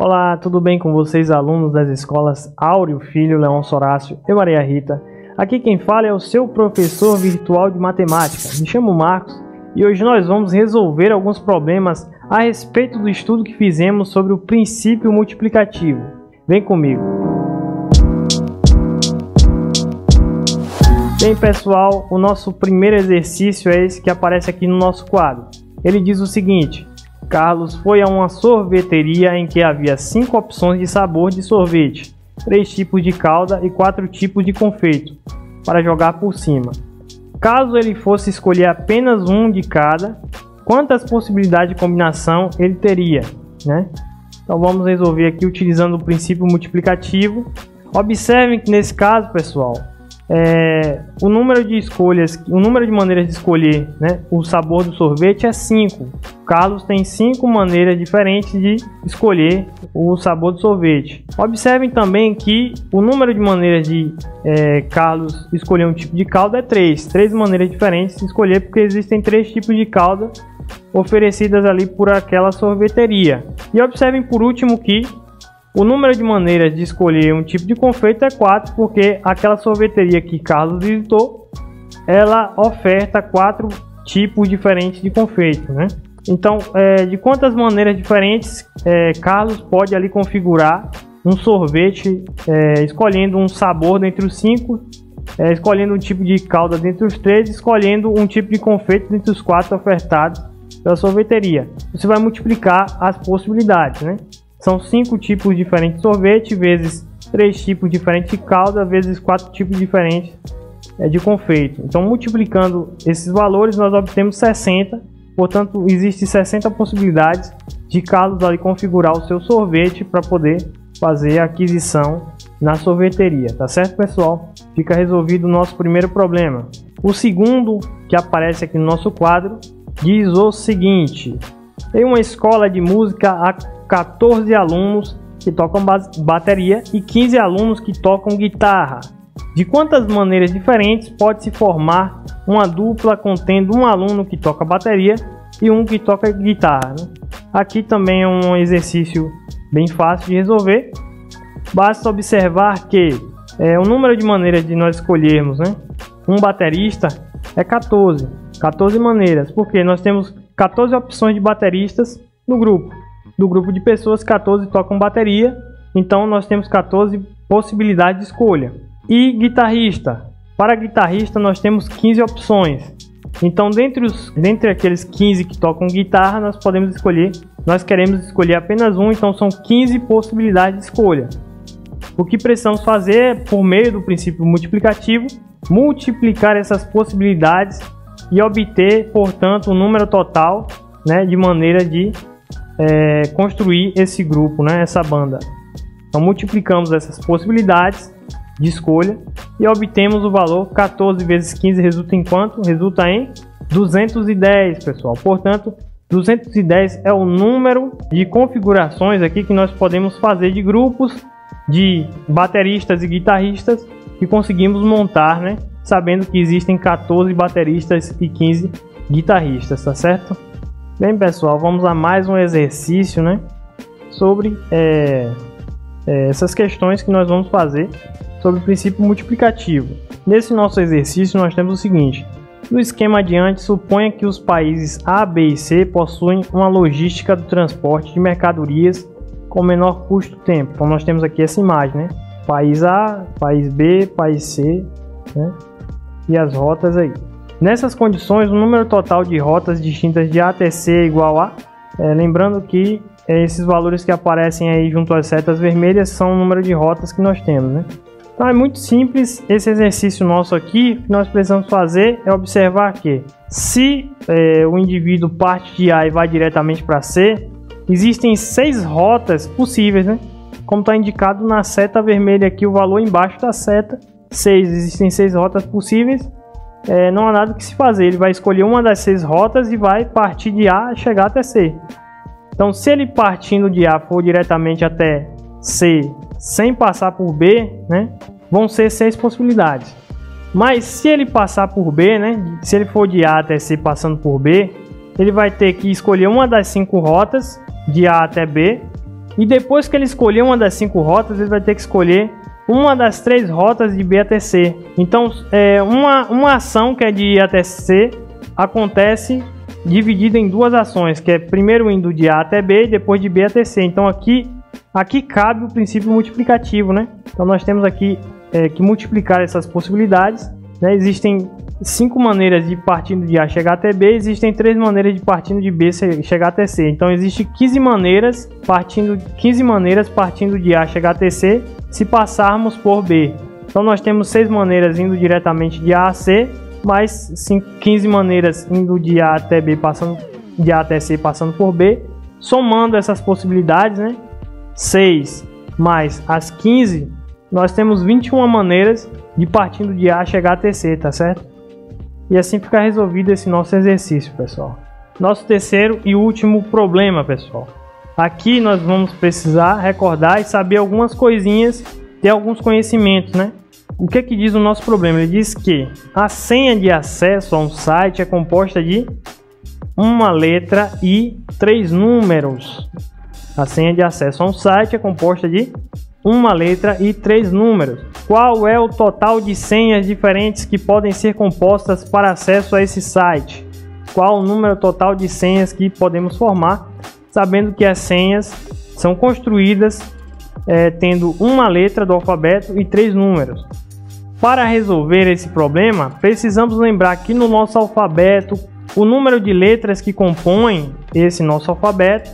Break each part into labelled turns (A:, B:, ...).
A: Olá, tudo bem com vocês, alunos das escolas Áureo Filho, Leôncio Horácio e Maria Rita? Aqui quem fala é o seu professor virtual de matemática. Me chamo Marcos e hoje nós vamos resolver alguns problemas a respeito do estudo que fizemos sobre o princípio multiplicativo. Vem comigo! Bem, pessoal, o nosso primeiro exercício é esse que aparece aqui no nosso quadro. Ele diz o seguinte: Carlos foi a uma sorveteria em que havia 5 opções de sabor de sorvete, 3 tipos de calda e 4 tipos de confeito, para jogar por cima. Caso ele fosse escolher apenas um de cada, quantas possibilidades de combinação ele teria, né? Então vamos resolver aqui utilizando o princípio multiplicativo. Observem que nesse caso, pessoal, o número de maneiras de escolher, né, o sabor do sorvete é 5. Carlos tem 5 maneiras diferentes de escolher o sabor do sorvete. Observem também que o número de maneiras de Carlos escolher um tipo de calda é 3. 3 maneiras diferentes de escolher, porque existem 3 tipos de calda oferecidas ali por aquela sorveteria. E observem por último que o número de maneiras de escolher um tipo de confeito é 4, porque aquela sorveteria que Carlos visitou, ela oferta 4 tipos diferentes de confeito, né? Então, de quantas maneiras diferentes Carlos pode ali configurar um sorvete, escolhendo um sabor dentre os 5, escolhendo um tipo de calda dentre os 3, escolhendo um tipo de confeito dentre os 4 ofertados pela sorveteria. Você vai multiplicar as possibilidades, né? São 5 tipos diferentes de sorvete, vezes 3 tipos diferentes de calda, vezes 4 tipos diferentes de confeito. Então, multiplicando esses valores, nós obtemos 60. Portanto, existem 60 possibilidades de Carlos ali configurar o seu sorvete para poder fazer a aquisição na sorveteria. Tá certo, pessoal? Fica resolvido o nosso primeiro problema. O segundo, que aparece aqui no nosso quadro, diz o seguinte: em uma escola de música há 14 alunos que tocam bateria e 15 alunos que tocam guitarra. De quantas maneiras diferentes pode se formar uma dupla contendo um aluno que toca bateria e um que toca guitarra, né? Aqui também é um exercício bem fácil de resolver. Basta observar que o número de maneiras de nós escolhermos, né, um baterista é 14. 14 maneiras, porque nós temos 14 opções de bateristas no grupo. Do grupo de pessoas, 14 tocam bateria, então nós temos 14 possibilidades de escolha. E guitarrista, para guitarrista nós temos 15 opções. Então, dentre aqueles 15 que tocam guitarra, nós queremos escolher apenas um, então são 15 possibilidades de escolha. O que precisamos fazer é, por meio do princípio multiplicativo, multiplicar essas possibilidades e obter, portanto, o número total, né, de maneira de construir esse grupo, né, essa banda. Então multiplicamos essas possibilidades de escolha e obtemos o valor. 14 vezes 15 resulta em quanto? Resulta em 210, pessoal. Portanto, 210 é o número de configurações aqui que nós podemos fazer de grupos de bateristas e guitarristas que conseguimos montar, né, sabendo que existem 14 bateristas e 15 guitarristas, tá certo? Bem, pessoal, vamos a mais um exercício, né, sobre essas questões que nós vamos fazer sobre o princípio multiplicativo. Nesse nosso exercício nós temos o seguinte: no esquema adiante, suponha que os países A, B e C possuem uma logística do transporte de mercadorias com menor custo-tempo. Então nós temos aqui essa imagem, né? País A, país B, país C, né? E as rotas aí. Nessas condições, o número total de rotas distintas de A até C é igual a... lembrando que esses valores que aparecem aí junto às setas vermelhas são o número de rotas que nós temos, né? Então é muito simples esse exercício nosso aqui. O que nós precisamos fazer é observar que se o indivíduo parte de A e vai diretamente para C, existem 6 rotas possíveis, né? Como está indicado na seta vermelha aqui, o valor embaixo da seta, 6. Existem 6 rotas possíveis. Não há nada que se fazer, ele vai escolher uma das 6 rotas e vai partir de A e chegar até C. Então, se ele partindo de A for diretamente até C sem passar por B, né, vão ser 6 possibilidades. Mas se ele passar por B, né, se ele for de A até C passando por B, ele vai ter que escolher uma das 5 rotas de A até B E depois que ele escolher uma das 5 rotas, ele vai ter que escolher uma das 3 rotas de B até C. Então, uma ação que é de I até C acontece dividida em 2 ações, que é primeiro indo de A até B e depois de B até C. Então aqui cabe o princípio multiplicativo, né? Então nós temos aqui que multiplicar essas possibilidades, né? Existem 5 maneiras de partindo de A chegar até B, existem 3 maneiras de partindo de B chegar até C. Então existe 15 maneiras partindo de A chegar até C se passarmos por B. Então nós temos 6 maneiras indo diretamente de A a C, mais 15 maneiras indo de A até B, passando de A até C, passando por B. Somando essas possibilidades, né? 6 mais as 15, nós temos 21 maneiras de partindo de A chegar até C, tá certo? E assim fica resolvido esse nosso exercício, pessoal. Nosso terceiro e último problema, pessoal. Aqui nós vamos precisar recordar e saber algumas coisinhas, ter alguns conhecimentos, né? O que diz o nosso problema? Ele diz que a senha de acesso a um site é composta de uma letra e 3 números. A senha de acesso a um site é composta de uma letra e 3 números. Qual é o total de senhas diferentes que podem ser compostas para acesso a esse site? Qual o número total de senhas que podemos formar, sabendo que as senhas são construídas tendo uma letra do alfabeto e 3 números? Para resolver esse problema, precisamos lembrar que no nosso alfabeto, o número de letras que compõem esse nosso alfabeto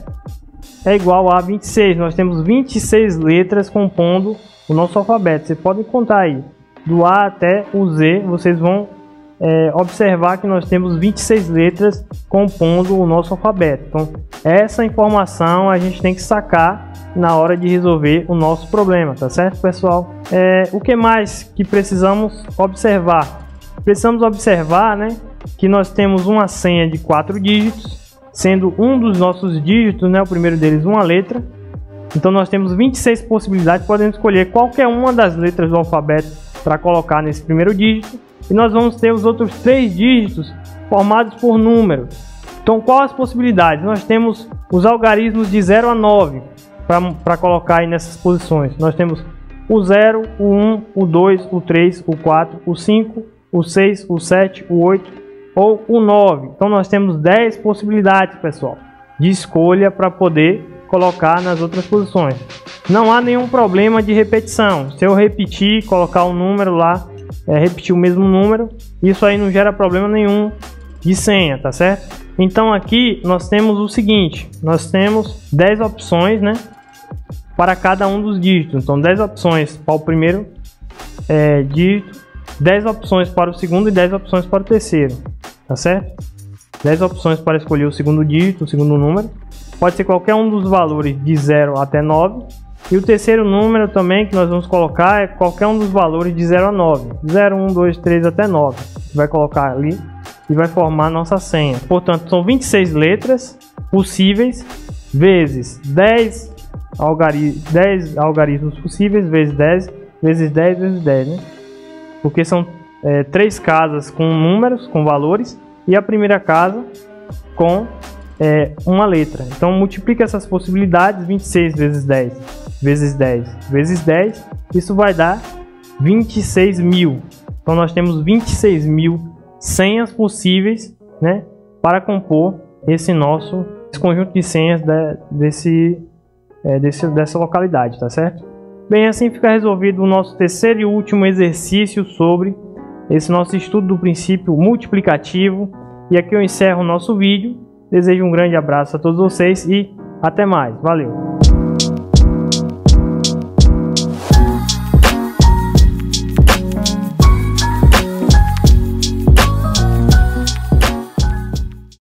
A: é igual a 26. Nós temos 26 letras compondo o nosso alfabeto. Você pode contar aí, do A até o Z, vocês vão observar que nós temos 26 letras compondo o nosso alfabeto. Então, essa informação a gente tem que sacar na hora de resolver o nosso problema, tá certo, pessoal? O que mais que precisamos observar? Precisamos observar, né, que nós temos uma senha de 4 dígitos, sendo um dos nossos dígitos, né, o primeiro deles uma letra. Então nós temos 26 possibilidades, podemos escolher qualquer uma das letras do alfabeto para colocar nesse primeiro dígito. E nós vamos ter os outros 3 dígitos formados por números. Então quais as possibilidades? Nós temos os algarismos de 0 a 9 para colocar aí nessas posições. Nós temos o 0, o 1, o 2, o 3, o 4, o 5, o 6, o 7, o 8 ou o 9. Então nós temos 10 possibilidades, pessoal, de escolha para poder colocar nas outras posições. Não há nenhum problema de repetição. Se eu repetir, colocar um número lá, repetir o mesmo número, isso aí não gera problema nenhum de senha, tá certo? Então aqui nós temos o seguinte, nós temos 10 opções, né, para cada um dos dígitos. Então 10 opções para o primeiro dígito, 10 opções para o segundo e 10 opções para o terceiro, tá certo? 10 opções para escolher o segundo dígito, o segundo número. Pode ser qualquer um dos valores de 0 até 9. E o terceiro número também que nós vamos colocar é qualquer um dos valores de 0 a 9. 0, 1, 2, 3 até 9. Vai colocar ali e vai formar a nossa senha. Portanto, são 26 letras possíveis vezes 10 algarismos possíveis vezes 10 vezes 10 vezes 10, né? Porque são 3 casas com números, com valores, e a primeira casa com uma letra. Então multiplica essas possibilidades, 26 vezes 10 vezes 10 vezes 10, isso vai dar 26.000. Então nós temos 26.000 senhas possíveis, né, para compor esse conjunto de senhas dessa localidade, tá certo? Bem, assim fica resolvido o nosso terceiro e último exercício sobre esse nosso estudo do princípio multiplicativo. E aqui eu encerro o nosso vídeo. Desejo um grande abraço a todos vocês e até mais. Valeu!